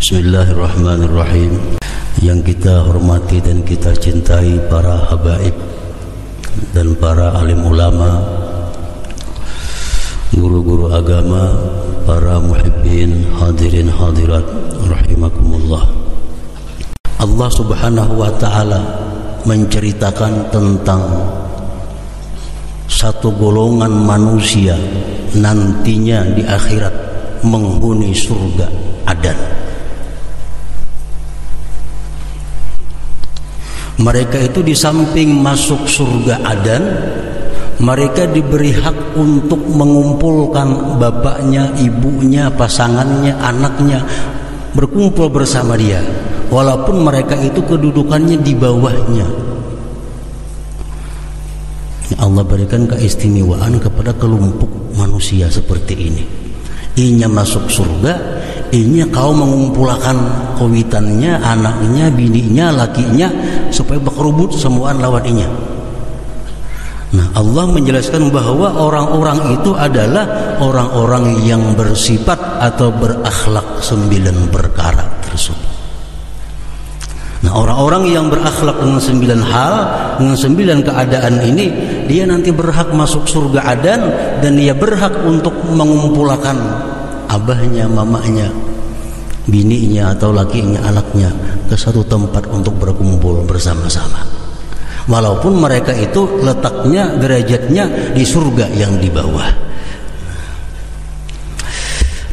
Bismillahirrahmanirrahim. Yang kita hormati dan kita cintai para habaib dan para alim ulama, guru-guru agama, para muhibbin, hadirin hadirat rahimakumullah. Allah Subhanahu wa taala menceritakan tentang satu golongan manusia nantinya di akhirat menghuni surga Adan. Mereka itu di samping masuk surga Adan, mereka diberi hak untuk mengumpulkan bapaknya, ibunya, pasangannya, anaknya, berkumpul bersama dia, walaupun mereka itu kedudukannya di bawahnya. Allah berikan keistimewaan kepada kelompok manusia seperti ini. Inya masuk surga, inya kau mengumpulkan kawitannya, anaknya, bininya, lakinya, supaya berkerubut semuaan lawan inya. Nah, Allah menjelaskan bahwa orang-orang itu adalah orang-orang yang bersifat atau berakhlak 9 perkara tersebut. Nah, orang-orang yang berakhlak dengan 9 hal, dengan 9 keadaan ini, dia nanti berhak masuk surga Adan, dan dia berhak untuk mengumpulkan abahnya, mamanya, bininya atau lakinya, anaknya ke satu tempat untuk berkumpul bersama-sama. Walaupun mereka itu letaknya, derajatnya di surga yang di bawah.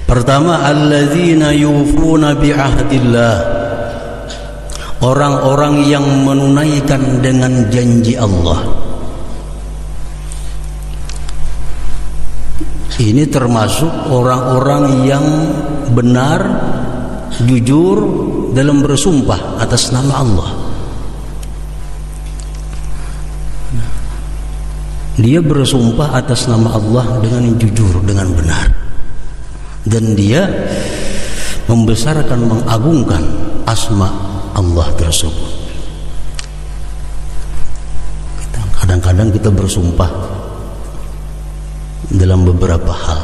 Pertama, alladzina yufuna bi'ahdillah. Orang-orang yang menunaikan dengan janji Allah. Ini termasuk orang-orang yang benar, jujur dalam bersumpah atas nama Allah. Dia bersumpah atas nama Allah dengan jujur, dengan benar, dan dia membesarkan, mengagungkan asma Allah tersebut. Kadang-kadang kita bersumpah dalam beberapa hal.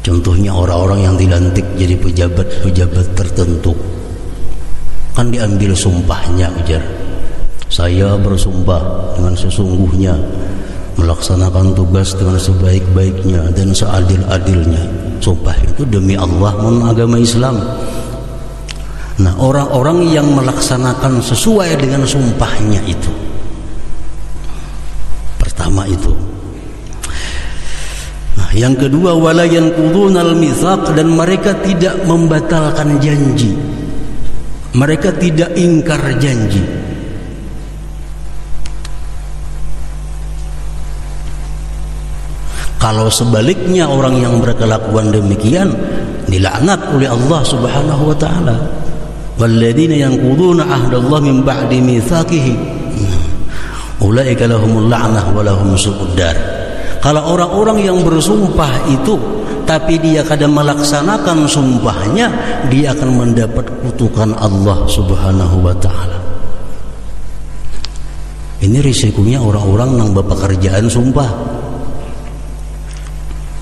Contohnya orang-orang yang dilantik jadi pejabat-pejabat tertentu, kan diambil sumpahnya, ujar, saya bersumpah dengan sesungguhnya melaksanakan tugas dengan sebaik-baiknya dan seadil-adilnya. Sumpah itu demi Allah, agama Islam. Nah, orang-orang yang melaksanakan sesuai dengan sumpahnya itu, pertama itu. Nah, yang kedua, wala yanqudunal mitsaq, dan mereka tidak membatalkan janji. Mereka tidak ingkar janji. Kalau sebaliknya orang yang berkelakuan demikian dilaknat oleh Allah Subhanahu wa taala. Walladzina yanquduna ahdallahi min ba'di mitsaqihi ulaika lahumul la'nah wa lahum su'ud dar. Kalau orang-orang yang bersumpah itu tapi dia kadang melaksanakan sumpahnya, dia akan mendapat kutukan Allah Subhanahu wa taala. Ini risikonya orang-orang yang bepekerjaan sumpah.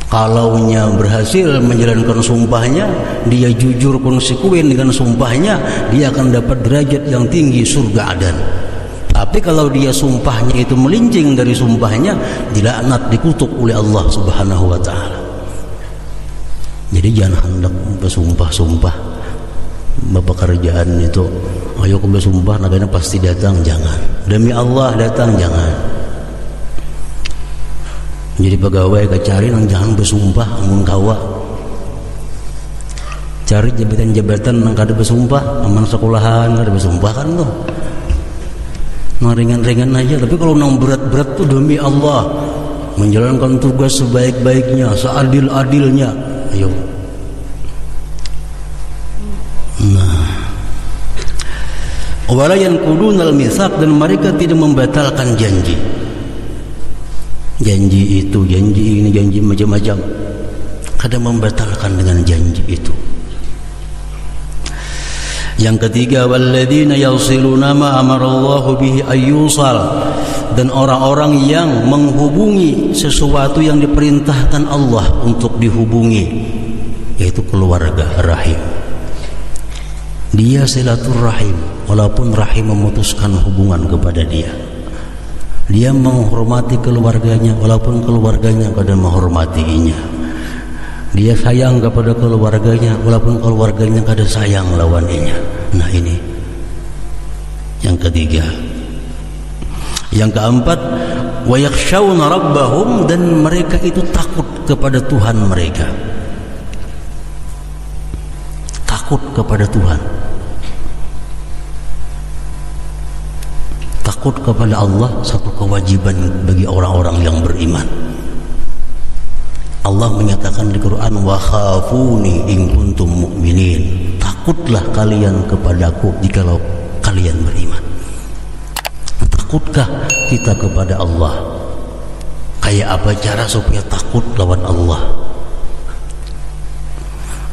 Kalaunya berhasil menjalankan sumpahnya, dia jujur konsekuen dengan sumpahnya, dia akan dapat derajat yang tinggi, surga Adan. Tapi kalau dia sumpahnya itu melincing dari sumpahnya, dilaknat, dikutuk oleh Allah Subhanahu wa taala. Jadi jangan hendak bersumpah-sumpah bepekerjaan itu, ayo aku bersumpah nagana pasti datang, jangan. Demi Allah datang, jangan. Jadi pegawai kecari nang jangan bersumpah amun kawa. Cari jabatan-jabatan nang kada bersumpah, aman sekolahan kada bersumpah kan tuh. Nang ringan-ringan aja, tapi kalau nang berat-berat tuh demi Allah, menjalankan tugas sebaik-baiknya, seadil-adilnya. Ayo. Nah, wala yanqudunal mitsaq, dan mereka tidak membatalkan janji. Janji itu, janji ini, janji macam-macam, kadang membatalkan dengan janji itu. Yang ketiga, walladzina yasiluna ma amarallahu bihi ayyusal, dan orang-orang yang menghubungi sesuatu yang diperintahkan Allah untuk dihubungi, yaitu keluarga rahim. Dia silaturahim, walaupun rahim memutuskan hubungan kepada dia. Dia menghormati keluarganya, walaupun keluarganya kadang menghormatinya. Dia sayang kepada keluarganya, walaupun keluarganya kadang sayang lawannya. Nah ini yang ketiga. Yang keempat, wa yakhshawna rabbahum, dan mereka itu takut kepada Tuhan mereka. Takut kepada Tuhan. Takut kepada Allah satu kewajiban bagi orang-orang yang beriman. Allah menyatakan di Quran, wa khafuni in kuntum mu'minin. Takutlah kalian kepadaku jikalau kalian beriman. Takutkah kita kepada Allah? Kayak apa cara supaya takut lawan Allah?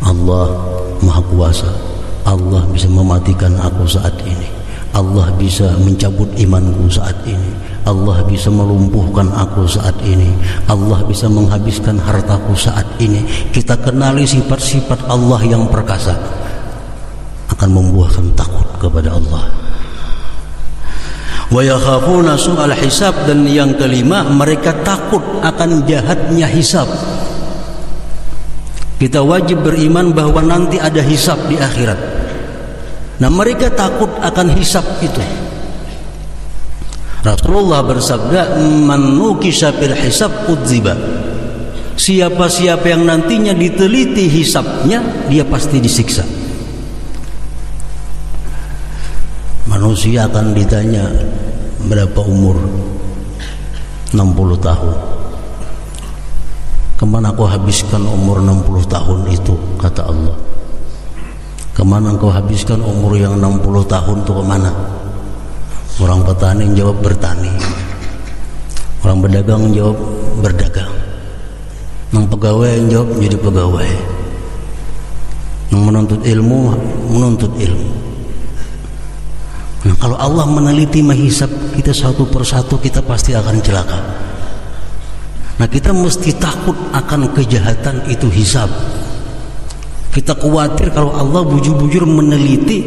Allah Maha Kuasa. Allah bisa mematikan aku saat ini. Allah bisa mencabut imanku saat ini. Allah bisa melumpuhkan aku saat ini. Allah bisa menghabiskan hartaku saat ini. Kita kenali sifat-sifat Allah yang perkasa, akan membuahkan takut kepada Allah. Wa yakhafuna su'al hisab, dan yang kelima, mereka takut akan jahatnya hisab. Kita wajib beriman bahwa nanti ada hisab di akhirat. Nah, mereka takut akan hisab itu. Rasulullah bersabda, man nukisha fil hisab udziba. Siapa-siapa yang nantinya diteliti hisabnya, dia pasti disiksa. Manusia akan ditanya berapa umur? 60 tahun. Kemana kau habiskan umur 60 tahun itu? Kata Allah. Kemana kau habiskan umur yang 60 tahun itu kemana? Orang petani jawab bertani. Orang berdagang jawab berdagang. Yang pegawai jawab menjadi pegawai. Yang menuntut ilmu menuntut ilmu. Nah, kalau Allah meneliti menghisab kita satu persatu, kita pasti akan celaka. Nah, kita mesti takut akan kejahatan itu hisab. Kita khawatir kalau Allah bujur-bujur meneliti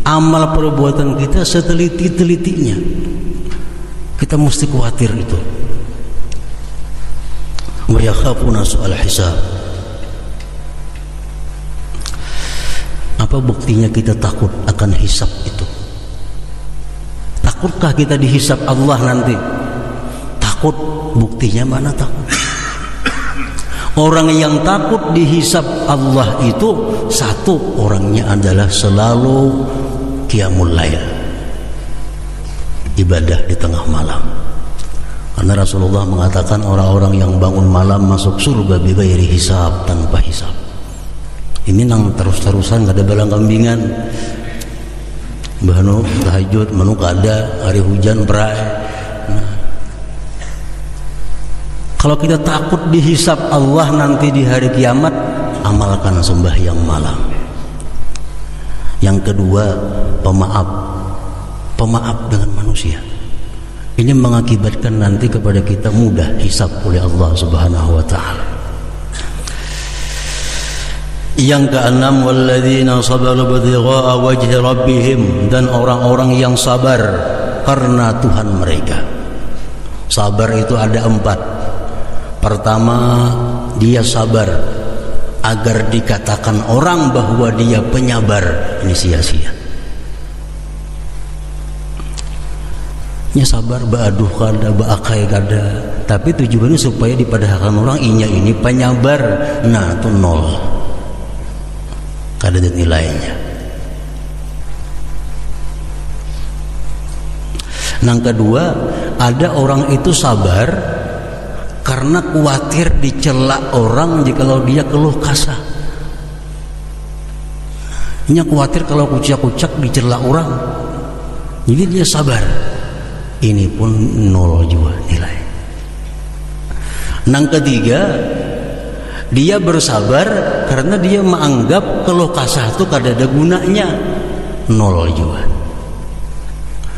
amal perbuatan kita seteliti-telitinya. Kita mesti khawatir itu. Wa yakhafuna su'al hisab. Apa buktinya kita takut akan hisab itu? Takutkah kita dihisab Allah nanti? Takut. Buktinya mana takut? Orang yang takut dihisab Allah itu, satu, orangnya adalah selalu qiyamul lail, ibadah di tengah malam. Karena Rasulullah mengatakan orang-orang yang bangun malam masuk surga bighairi hisab, tanpa hisab. Ini nang terus-terusan gak ada balang kambingan. Bahnu tahajud, manu kada, hari hujan berai. Kalau kita takut dihisab Allah nanti di hari kiamat, amalkan sembahyang malam. Yang kedua, pemaaf dengan manusia. Ini mengakibatkan nanti kepada kita mudah hisab oleh Allah Subhanahu wa taala. Yang keenam, walladzina sabaru ibtigha'a wajhi rabbihim, dan orang-orang yang sabar karena Tuhan mereka. Sabar itu ada 4. Pertama, dia sabar agar dikatakan orang bahwa dia penyabar. Ini sia-sia. Nya sabar ba'aduh kada, ba'akai kada. Tapi tujuannya supaya dipadahkan orang inya ini penyabar. Nah, itu 0. Kada ada nilainya. Yang kedua, ada orang itu sabar karena khawatir dicela orang jikalau dia keluh kasah. Dia khawatir kalau kucak-kucak dicela orang, jadi dia sabar. Ini pun 0 juga nilai. Yang ketiga, dia bersabar karena dia menganggap keluh kasah itu kada ada gunanya. 0 juga.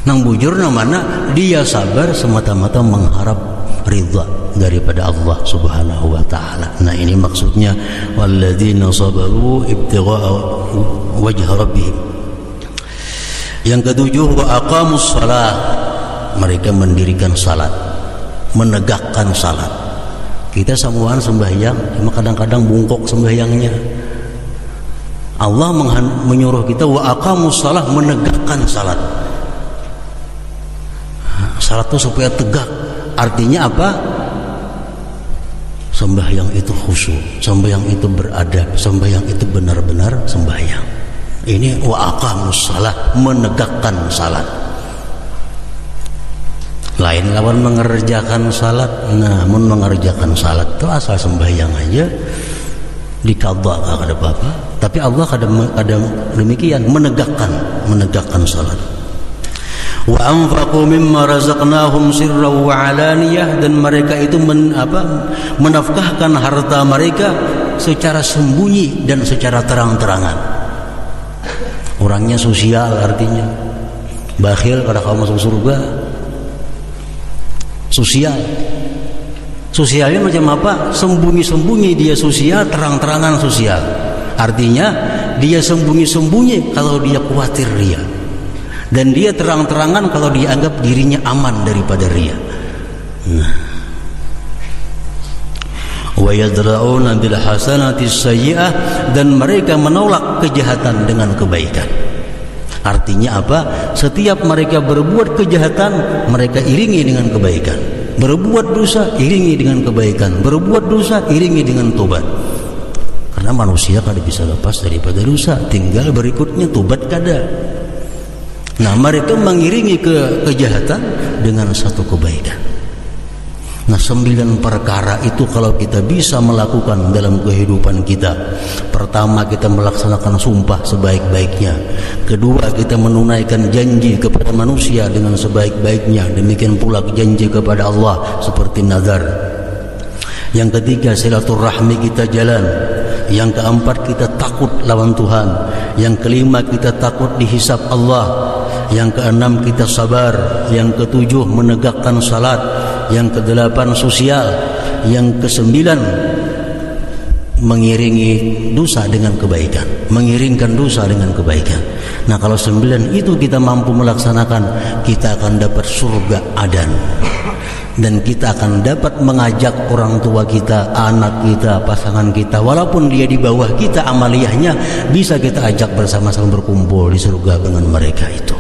Nang bujur namanya dia sabar semata-mata mengharap ridha daripada Allah Subhanahu wa taala. Nah, ini maksudnya walladzina sabaru ibtigha'a wajh rabbihim. Yang ketujuh, wa aqamus shalah, mereka mendirikan salat, menegakkan salat. Kita samuan sembahyang, cuma kadang-kadang bungkuk sembahyangnya. Allah menyuruh kita wa aqamus shalah, menegakkan salat. Salat itu supaya tegak. Artinya apa? Sembahyang itu khusyuk, sembahyang itu beradab, sembahyang itu benar-benar sembahyang. Ini wa aqamus shalah, menegakkan salat. Lain lawan mengerjakan salat. Nah, mengerjakan salat itu asal sembahyang aja diqadha kada apa-apa. Tapi Allah kadang demikian, menegakkan salat. Wa anfaqu mimma razaqnahum sirran wa alaniyah, dan mereka itu menafkahkan harta mereka secara sembunyi dan secara terang-terangan. Orangnya sosial, artinya bakhil kada kau masuk surga. Sosialnya macam apa? Sembunyi-sembunyi dia sosial, terang-terangan sosial. Artinya dia sembunyi-sembunyi kalau dia khawatir ria, dan dia terang-terangan kalau dia anggap dirinya aman daripada ria. Nah, wa yadra'una bil hasanati sayyi'ah, dan mereka menolak kejahatan dengan kebaikan. Artinya apa? Setiap mereka berbuat kejahatan, mereka iringi dengan kebaikan. Berbuat dosa, iringi dengan kebaikan. Berbuat dosa, iringi dengan tobat. Karena manusia kada bisa lepas daripada dosa. Tinggal berikutnya tobat kada. Nah, mereka mengiringi kejahatan dengan satu kebaikan. Nah, 9 perkara itu kalau kita bisa melakukan dalam kehidupan kita. Pertama, kita melaksanakan sumpah sebaik-baiknya. Kedua, kita menunaikan janji kepada manusia dengan sebaik-baiknya. Demikian pula janji kepada Allah seperti nazar. Yang ketiga, silaturahmi kita jalan. Yang keempat, kita takut lawan Tuhan. Yang kelima, kita takut dihisab Allah. Yang keenam, kita sabar. Yang ketujuh, menegakkan salat. Yang kedelapan, sosial. Yang kesembilan, mengiringi dosa dengan kebaikan, mengiringkan dosa dengan kebaikan. Nah, kalau 9 itu kita mampu melaksanakan, kita akan dapat surga adan, dan kita akan dapat mengajak orang tua kita, anak kita, pasangan kita, walaupun dia di bawah kita amaliyahnya, bisa kita ajak bersama-sama berkumpul di surga dengan mereka itu.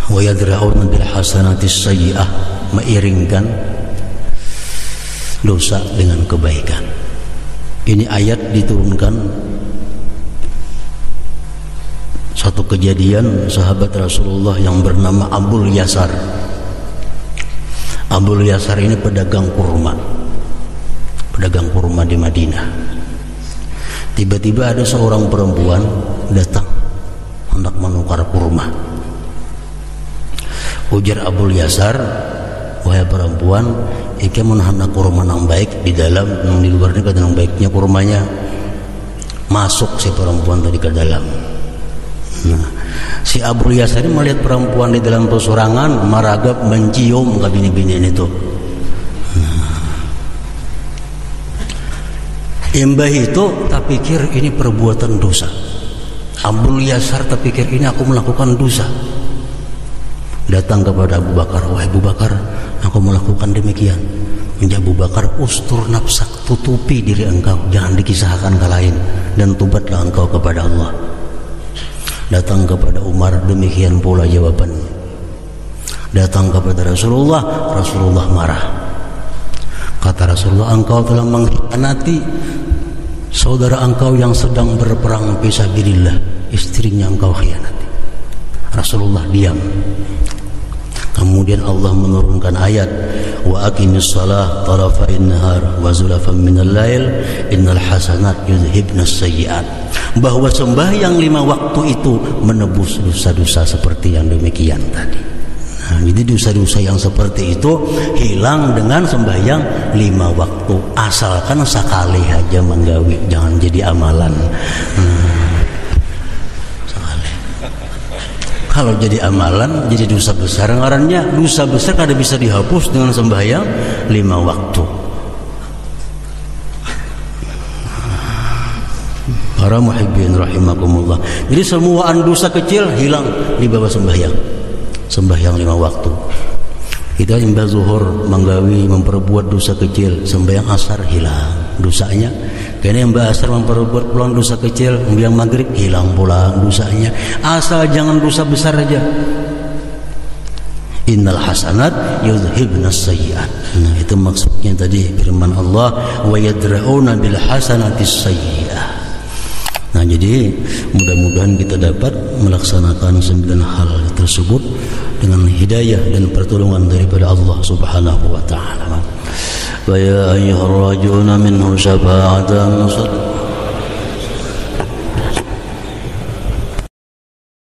Wa yadra'una bil hasanati sayyi'ah, mengiringkan dosa dengan kebaikan. Ini ayat diturunkan satu kejadian sahabat Rasulullah yang bernama Abul Yasar. Abul Yasar ini pedagang kurma di Madinah. Tiba-tiba ada seorang perempuan datang hendak menukar kurma. Ujar Abul Yasar, wahai perempuan, iki menahan kurma nang baik di dalam, nang di luar ini kadang baiknya kurmanya. Masuk si perempuan tadi ke dalam. Nah, si Abul Yasar ini melihat perempuan di dalam pesurangan, maragap mencium ke bini-bini itu. Imbah itu tak pikir ini perbuatan dosa. Abul Yasar tak pikir ini aku melakukan dosa. Datang kepada Abu Bakar, wahai Abu Bakar, aku melakukan demikian. Menjadi Abu Bakar, ustur nafsak, tutupi diri engkau, jangan dikisahkan ke lain, dan tobatlah engkau kepada Allah. Datang kepada Umar, demikian pula jawabannya. Datang kepada Rasulullah, Rasulullah marah. Kata Rasulullah, engkau telah mengkhianati saudara engkau yang sedang berperang fisabilillah, istrinya engkau khianati. Rasulullah diam. Kemudian Allah menurunkan ayat, wa aqimis shalah tarafain nahar wa zulafan minal lail innal hasanat yudhibnas sayyi'at, bahwa sembahyang 5 waktu itu menebus dosa-dosa seperti yang demikian tadi. Nah, jadi dosa-dosa yang seperti itu hilang dengan sembahyang 5 waktu, asalkan sekali aja menggawi, jangan jadi amalan. Kalau jadi amalan, jadi dosa besar. Ngarannya dosa besar kada bisa dihapus dengan sembahyang 5 waktu. Para muhibbin rahimakumullah. Jadi semua dosa kecil hilang di bawah sembahyang. Sembahyang 5 waktu. Kita imbah zuhur menggawi memperbuat dosa kecil, sembahyang asar hilang dosanya. Kene imbah asar memperbuat pulang dosa kecil, sembahyang maghrib hilang pulang dosanya. Asal jangan dosa besar aja. Innal hasanat yudhibnas sayyi'at. Nah, itu maksudnya tadi firman Allah, wa yadra'una bil hasanatis sayyi'ah. Nah, jadi mudah-mudahan kita dapat melaksanakan 9 hal tersebut dengan hidayah dan pertolongan daripada Allah Subhanahu wa taala. Wa ya ayyuhar rajuna minhu syafa'atan